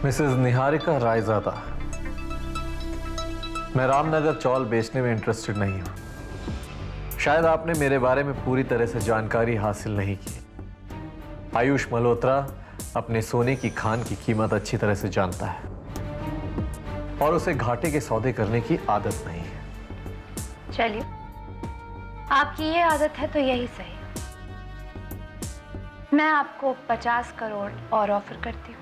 Mrs Niharika Raizada, मैं रामनगर चौल बेचने में इंटरेस्टेड नहीं हूं। शायद आपने मेरे बारे में पूरी तरह से जानकारी हासिल नहीं की। आयुष मल्होत्रा अपने सोने की खान की कीमत अच्छी तरह से जानता है और उसे घाटे के सौदे करने की आदत नहीं है। चलिए, आपकी ये आदत है तो यही सही। मैं आपको 50 करोड़ और ऑफर करती हूँ।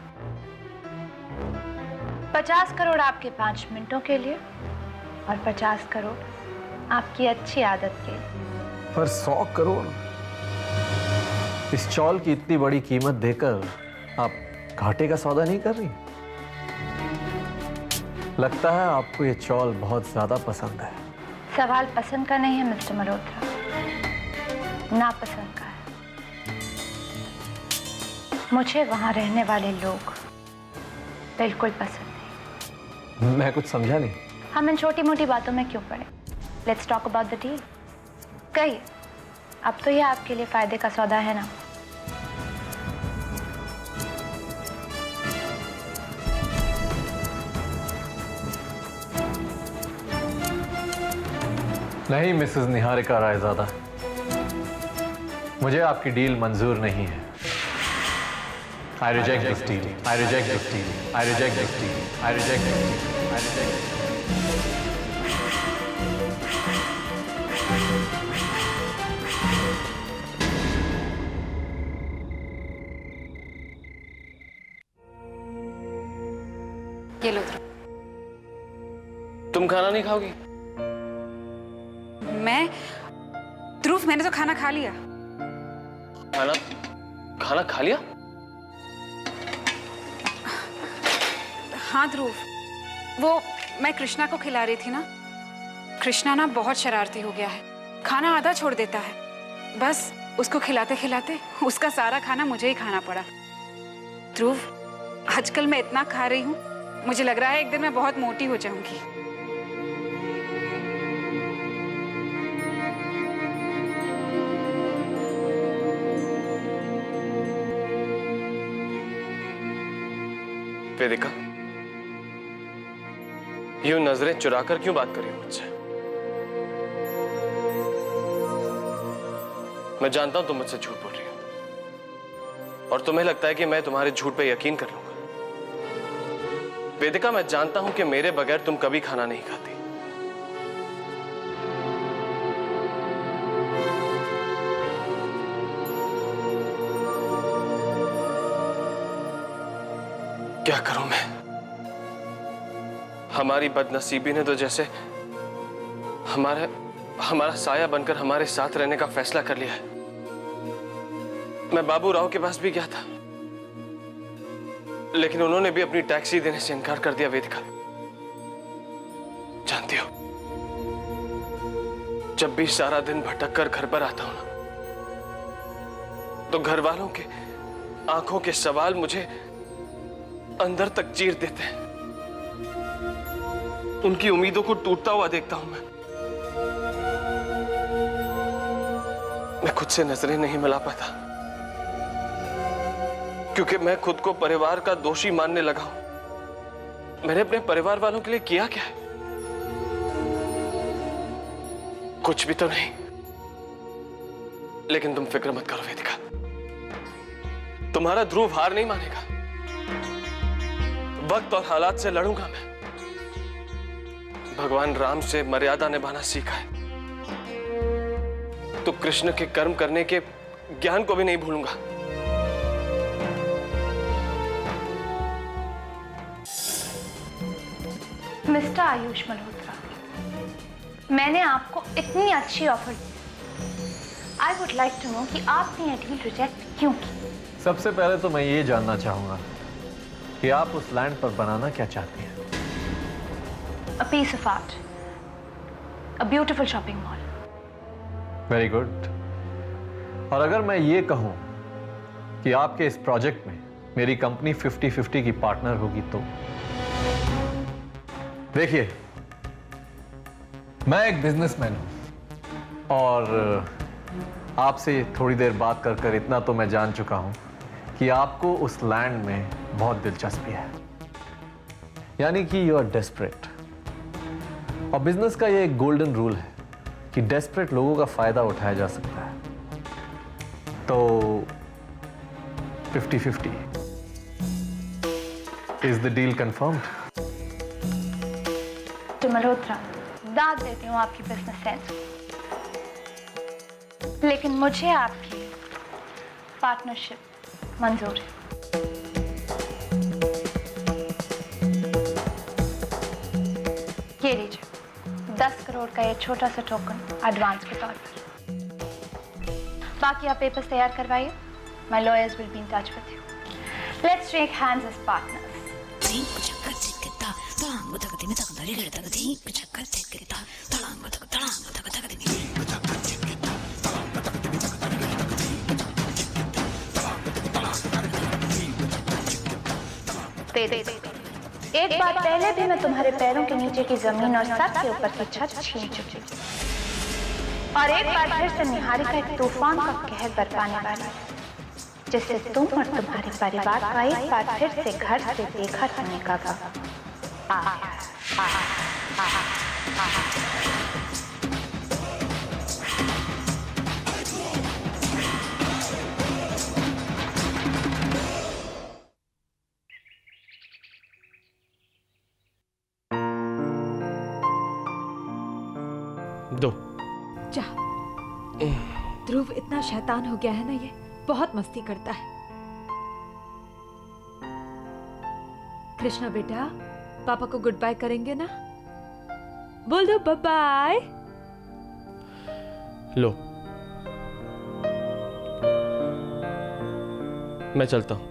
50 करोड़ आपके 5 मिनटों के लिए और 50 करोड़ आपकी अच्छी आदत के लिए। पर 100 करोड़ इस चौल की इतनी बड़ी कीमत देकर आप घाटे का सौदा नहीं कर रही? लगता है आपको ये चौल बहुत ज्यादा पसंद है। सवाल पसंद का नहीं है मिस्टर मल्होत्रा, नापसंद का है। मुझे वहां रहने वाले लोग बिल्कुल पसंद नहीं। मैं कुछ समझा नहीं। हम इन छोटी मोटी बातों में क्यों पड़े? Let's talk about the deal. कहिए, अब तो ये आपके लिए फायदे का सौदा है ना? नहीं मिसेस निहारिका रायजादा, मुझे आपकी डील मंजूर नहीं है। I reject this deal. I reject this deal. I reject this deal. I reject this deal. I reject this deal. ये लो तुम खाना नहीं खाओगी? मैं ध्रुव, मैंने तो खाना खा लिया। खाना खा लिया? हाँ ध्रुव, वो मैं कृष्णा को खिला रही थी ना। कृष्णा ना बहुत शरारती हो गया है, खाना आधा छोड़ देता है। बस उसको खिलाते खिलाते उसका सारा खाना मुझे ही खाना पड़ा। ध्रुव, आजकल मैं इतना खा रही हूँ, मुझे लग रहा है एक दिन मैं बहुत मोटी हो जाऊंगी। वेदिका, यूं नजरें चुराकर क्यों बात कर रही हो मुझसे? मैं जानता हूं तुम मुझसे झूठ बोल रही हो और तुम्हें लगता है कि मैं तुम्हारे झूठ पे यकीन कर लूंगा। वेदिका, मैं जानता हूं कि मेरे बगैर तुम कभी खाना नहीं खाती। क्या करूं मैं? हमारी बदनसीबी ने तो जैसे हमारा साया बनकर हमारे साथ रहने का फैसला कर लिया है। मैं बाबू राव के पास भी गया था, लेकिन उन्होंने भी अपनी टैक्सी देने से इनकार कर दिया। वेदिका, जानती हो, जब भी सारा दिन भटक कर घर पर आता हूं ना, तो घर वालों के आंखों के सवाल मुझे अंदर तक चीर देते हैं। उनकी उम्मीदों को टूटता हुआ देखता हूं मैं खुद से नजरें नहीं मिला पाता, क्योंकि मैं खुद को परिवार का दोषी मानने लगा हूं। मैंने अपने परिवार वालों के लिए किया क्या है? कुछ भी तो नहीं। लेकिन तुम फिक्र मत करो वेदिका, तुम्हारा ध्रुव हार नहीं मानेगा। वक्त और हालात से लड़ूंगा मैं। भगवान राम से मर्यादा निभाना सीखा है, तो कृष्ण के कर्म करने के ज्ञान को भी नहीं भूलूंगा। मिस्टर आयुष मल्होत्रा, मैंने आपको इतनी अच्छी ऑफर दी। I would like to know कि आपने ये डील रिजेक्ट क्यों की? सबसे पहले तो मैं ये जानना चाहूंगा कि आप उस लैंड पर बनाना क्या चाहती हैं? A piece of art, a beautiful shopping mall. Very good. और अगर मैं ये कहूं कि आपके इस प्रोजेक्ट में मेरी कंपनी 50-50 की पार्टनर होगी तो? देखिए, मैं एक बिजनेसमैन हूं और आपसे थोड़ी देर बात कर इतना तो मैं जान चुका हूं कि आपको उस लैंड में बहुत दिलचस्पी है। यानी कि यू आर डेस्परेट। और बिजनेस का ये एक गोल्डन रूल है कि डेस्परेट लोगों का फायदा उठाया जा सकता है। तो 50-50 इज द डील कंफर्म्ड? तो मल्होत्रा, दाद देती हूँ आपकी बिजनेस सेंस, लेकिन मुझे आपकी पार्टनरशिप मंजूर है। ये लीजिए 10 करोड़ का ये छोटा सा टोकन एडवांस के तौर पर। बाकी आप पेपर्स तैयार करवाइए। My lawyers will be in touch with you. Let's shake hands as partners. दे। एक बार पहले भी मैं तुम्हारे पैरों के नीचे की जमीन और सर के ऊपर की छत छीन चुकी, और एक बार फिर से निहारिका एक तूफान का कहर बरपाने वाली है, जिससे तुम और तुम्हारे परिवार का एक बार फिर से घर से बेघर होने का वक्त आ गया। दो। जा। ध्रुव इतना शैतान हो गया है ना, ये बहुत मस्ती करता है। कृष्णा बेटा, पापा को गुड बाय करेंगे ना? बोल दो बाय बाय। लो, मैं चलता हूं।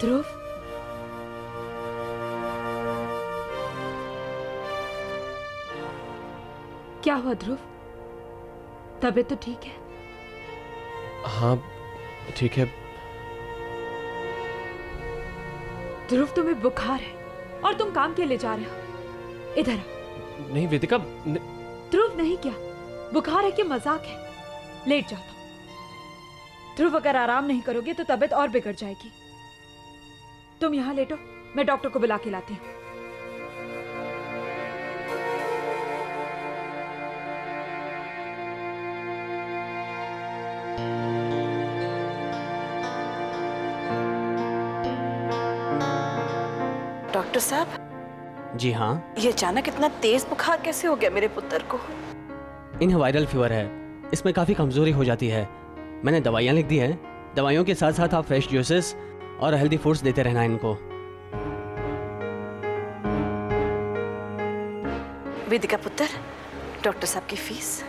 ध्रुव, क्या हुआ ध्रुव? तबीयत तो ठीक है? हाँ ठीक है। ध्रुव, तुम्हें बुखार है और तुम काम के लिए जा रहे हो। इधर आ। नहीं वेदिका, ध्रुव, नहीं क्या बुखार है कि मजाक है? लेट जाता हूं। ध्रुव, अगर आराम नहीं करोगे तो तबीयत और बिगड़ जाएगी। तुम यहां लेटो, मैं डॉक्टर को बुला के लाती हूँ। डॉक्टर साहब। जी हाँ। ये अचानक इतना तेज बुखार कैसे हो गया मेरे पुत्र को? इन्हें वायरल फीवर है, इसमें काफ़ी कमज़ोरी हो जाती है। मैंने दवाइयाँ लिख दी हैं, दवाइयों के साथ साथ आप फ्रेश जूसेस और हेल्दी फूड्स देते रहना इनको। वेदिका पुत्र, डॉक्टर साहब की फीस।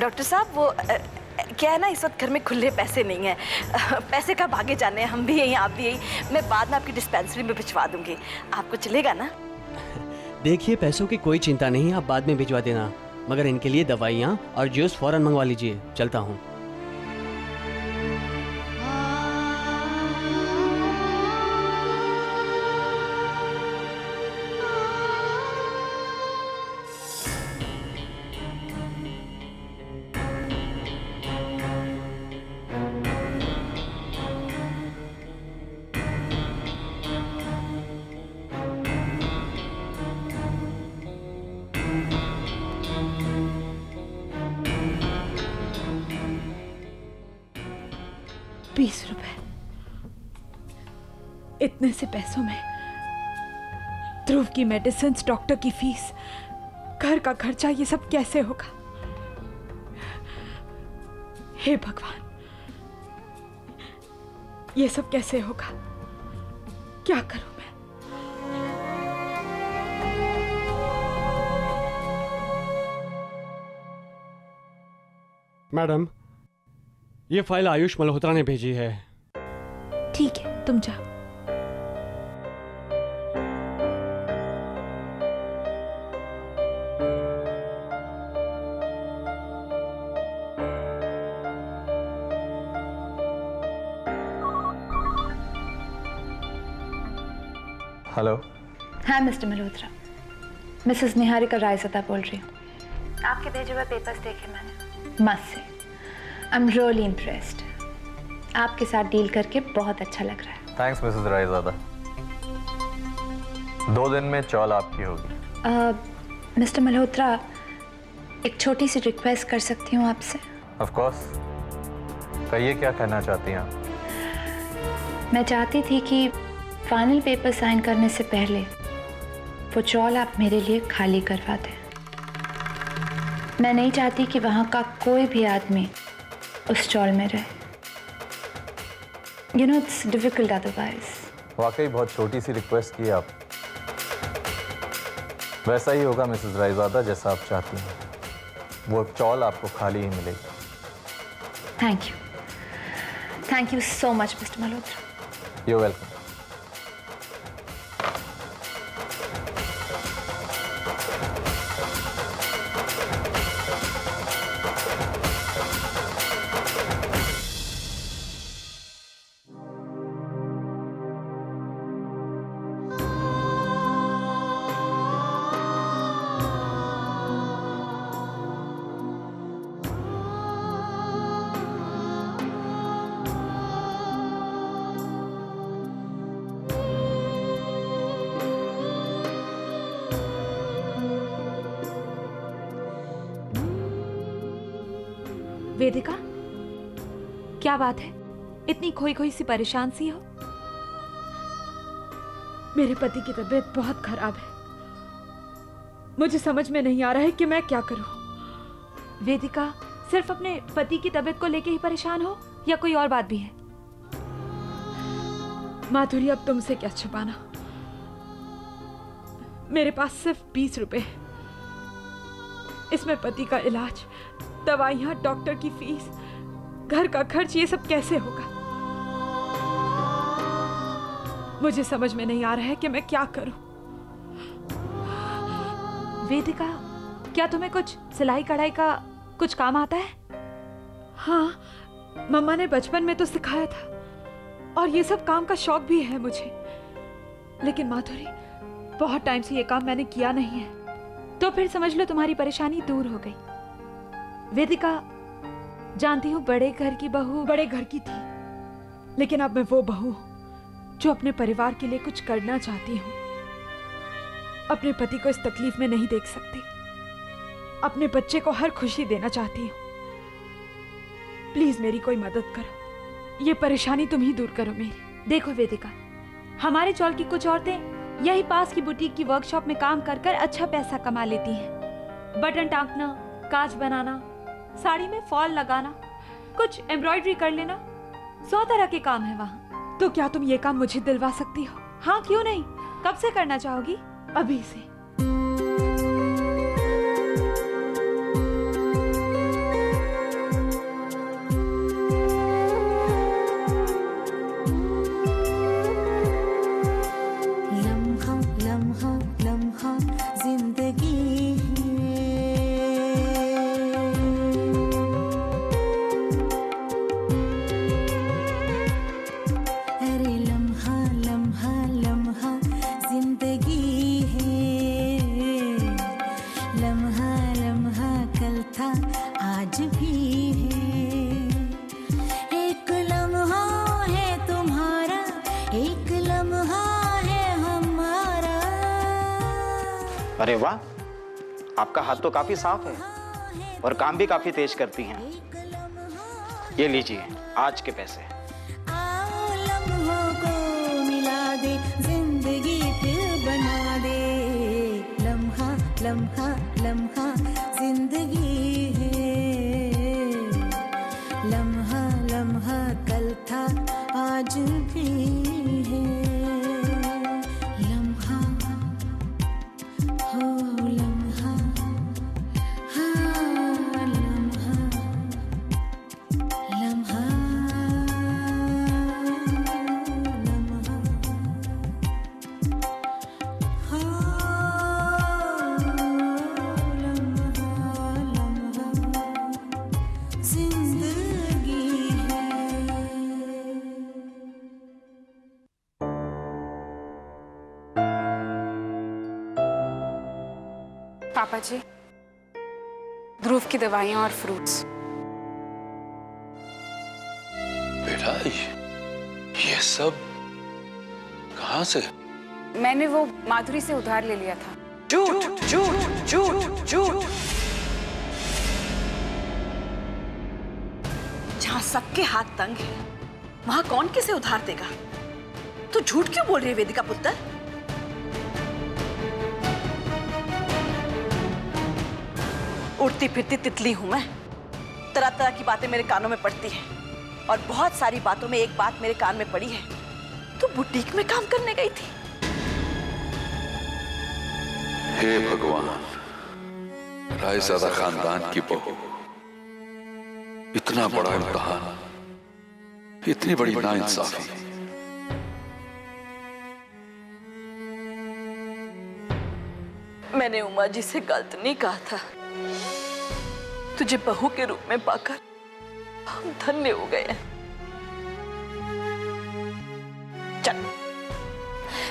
डॉक्टर साहब, वो क्या है ना, इस वक्त घर में खुले पैसे नहीं है। पैसे कब आगे जाने, हम भी यहीं आप भी यहीं। मैं बाद में आपकी डिस्पेंसरी में भिजवा दूंगी, आपको चलेगा ना? देखिए, पैसों की कोई चिंता नहीं, आप बाद में भिजवा देना, मगर इनके लिए दवाइयाँ और जूस फौरन मंगवा लीजिए। चलता हूँ। ₹20। इतने से पैसों में ध्रुव की मेडिसिन, डॉक्टर की फीस, घर का खर्चा, ये सब कैसे होगा? हे भगवान, ये सब कैसे होगा? क्या करूं मैं? मैडम, ये फाइल आयुष मल्होत्रा ने भेजी है। ठीक है, तुम जाओ। हेलो। हाँ मिस्टर मल्होत्रा, मिसेस निहारिका रायज़दा बोल रही हूँ। आपके भेजे हुए पेपर्स देखे मैंने, मस्त से। I am really impressed. आपके साथ डील करके बहुत अच्छा लग रहा है। Thanks Mrs Raizada. 2 दिन में चॉल आपकी होगी। मिस्टर मल्होत्रा, एक छोटी सी रिक्वेस्ट कर सकती हूँ आपसे? ऑफ कोर्स, कहिए क्या कहना चाहती हैं आप? मैं चाहती थी कि फाइनल पेपर साइन करने से पहले वो चॉल आप मेरे लिए खाली करवा दें। मैं नहीं चाहती कि वहाँ का कोई भी आदमी उस चॉल में रहे। You know it's difficult otherwise. वाकई बहुत छोटी सी रिक्वेस्ट की आप। वैसा ही होगा मिसेस रायजादा जैसा आप चाहती हैं। वो चॉल आपको खाली ही मिलेगी। Thank you so much mister Malhotra. You welcome. Vedika, क्या बात है? इतनी खोई खोई सी परेशान सी हो? मेरे पति की तबीयत बहुत खराब है। मुझे समझ में नहीं आ रहा है कि मैं क्या करूं। वेदिका, सिर्फ अपने पति की तबीयत को लेके ही परेशान हो या कोई और बात भी है? माधुरी, अब तुमसे क्या छुपाना। मेरे पास सिर्फ 20 रुपए है। इसमें पति का इलाज, दवाइयां, डॉक्टर की फीस, घर का खर्च, ये सब कैसे होगा? मुझे समझ में नहीं आ रहा है कि मैं क्या करूं। वेदिका, क्या तुम्हें कुछ सिलाई कढ़ाई का कुछ काम आता है? हाँ, मम्मा ने बचपन में तो सिखाया था और ये सब काम का शौक भी है मुझे। लेकिन माधुरी, बहुत टाइम से ये काम मैंने किया नहीं है। तो फिर समझ लो तुम्हारी परेशानी दूर हो गई। वेदिका, जानती हूँ बड़े घर की बहू बड़े घर की थी, लेकिन अब मैं वो बहू हूं जो अपने परिवार के लिए कुछ करना चाहती हूँ। अपने पति को इस तकलीफ में नहीं देख सकती। अपने बच्चे को हर खुशी देना चाहती हूँ। प्लीज मेरी कोई मदद करो। ये परेशानी तुम ही दूर करो मेरी। देखो वेदिका, हमारे चौल की कुछ औरतें यही पास की बुटीक की वर्कशॉप में काम कर कर अच्छा पैसा कमा लेती हैं। बटन टांकना, कांच बनाना, साड़ी में फॉल लगाना, कुछ एम्ब्रॉयडरी कर लेना, 100 तरह के काम है वहाँ। तो क्या तुम ये काम मुझे दिलवा सकती हो? हाँ, क्यों नहीं? कब से करना चाहोगी? अभी से। अरे वाह, आपका हाथ तो काफी साफ है और काम भी काफी तेज करती हैं। ये लीजिए आज के पैसे। आओ लम्हों को मिला दे, जिंदगी फिर बना दे। लम्हा लम्हा लम्हा जिंदगी है, लम्हा लम्हा कल था आज भी है। लम्हा हो लम्हा, हाँ लम्हा लम्हा लम्हा हो लम्हा लम्हा जिंदगी है। पापा जी, ध्रुव की दवाइयाँ और फ्रूट्स। बेटा ये सब कहाँ से? मैंने वो माधुरी से उधार ले लिया था। झूठ झूठ झूठ झूठ। जहाँ सबके हाथ तंग है वहां कौन किसे उधार देगा? तू झूठ क्यों बोल रही है वेदिका पुत्र? उड़ती फिरती तितली हूं मैं। तरह तरह की बातें मेरे कानों में पड़ती हैं और बहुत सारी बातों में एक बात मेरे कान में पड़ी है, तू बुटीक में काम करने गई थी। हे भगवान, रायज़ादा खानदान की बहू, इतना बड़ा इम्तिहान, इतनी बड़ी नाइंसाफी। मैंने उमा जी से गलत नहीं कहा था। तुझे बहू के रूप में पाकर हम धन्य हो गए हैं। चल,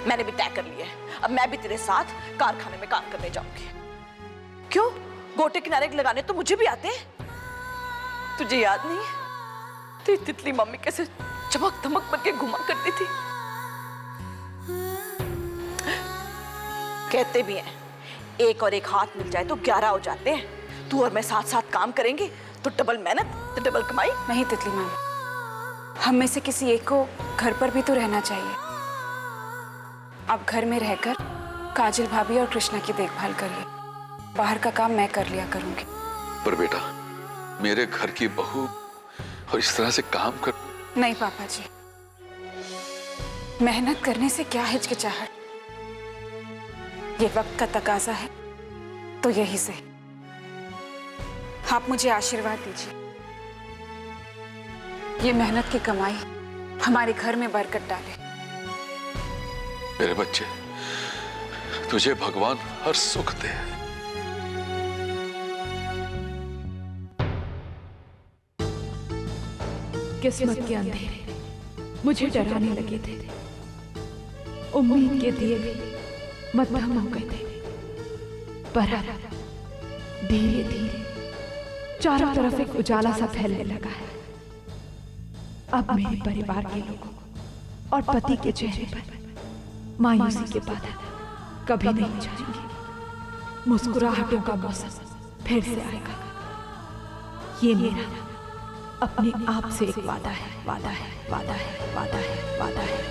मैंने भी तय कर लिया है, अब मैं भी तेरे साथ कारखाने में काम करने जाऊंगी। क्यों? गोटे किनारे लगाने तो मुझे भी आते हैं। तुझे याद नहीं है तेरी तितली मम्मी कैसे चमक धमक बन के घुमा करती थी? कहते भी हैं एक और एक हाथ मिल जाए तो 11 हो जाते हैं। तू और मैं साथ साथ काम करेंगे तो डबल मेहनत तो डबल कमाई। नहीं तितली मैम, हम में से किसी एक को घर पर भी तो रहना चाहिए। आप घर में रहकर काजल भाभी और कृष्णा की देखभाल करिए, बाहर का काम मैं कर लिया करूंगी। पर बेटा, मेरे घर की बहू और इस तरह से काम कर। नहीं पापा जी, मेहनत करने से क्या हिचकिचाहट, ये वक्त का तकाजा है तो यही से। आप मुझे आशीर्वाद दीजिए, ये मेहनत की कमाई हमारे घर में बरकत डाले। मेरे बच्चे, तुझे भगवान हर सुख दे। किस्मत के अंधेरे मुझे डराने लगे थे। उम्मीद के दिए भी मध्यम हो गए थे, पर धीरे धीरे चारों तरफ एक उजाला सा फैलने लगा है। अब मेरे परिवार के लोगों और पति के चेहरे पर मायूसी के बादल कभी नहीं जाएंगे। मुस्कुराहटों का मौसम फिर से आएगा। ये मेरा अपने आप से एक वादा है, वादा है, वादा है, वादा है, वादा है।